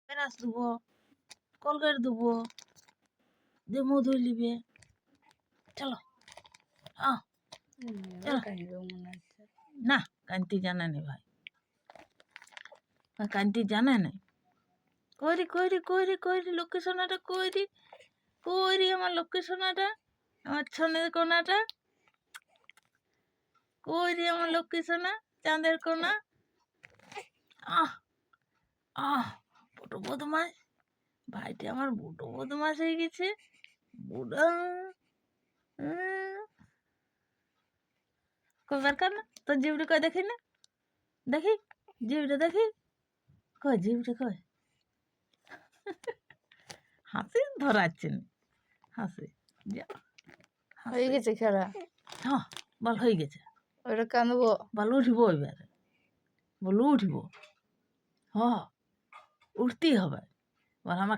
Brush দেবো, Colgate দেবো, দিয়ে মুখ ধুয়ে নিবে। চলো চলো। না, কান্তি জানে না ভাই, কান্তি জানে না। কইরি কইরি কইরি কইরি লক্ষ্মী সোনাটা কইরি কইরি, আমার লক্ষ্মী সোনাটা, আমার ছনের কোনাটা কইরি, আমার লক্ষ্মী সোনা, চাঁদের কোনা। আহ আহ বড় বদমাস ভাইটি, আমার বড় বদমাস হয়ে গেছে। বুড়া কবার কার না তোর জিবড়ি কয় দেখি না, দেখি জিবড়ে দেখি, কয় জিবড়ে কয়। হাসি ধরাচ্ছে না, হাসি যা হয়ে গেছে খেলা। হ্যাঁ বল হয়ে গেছে। ওটা কাঁদবো, বল উঠবো এবারে, বল উঠবো। হ উঠতেই হবে। বল আমার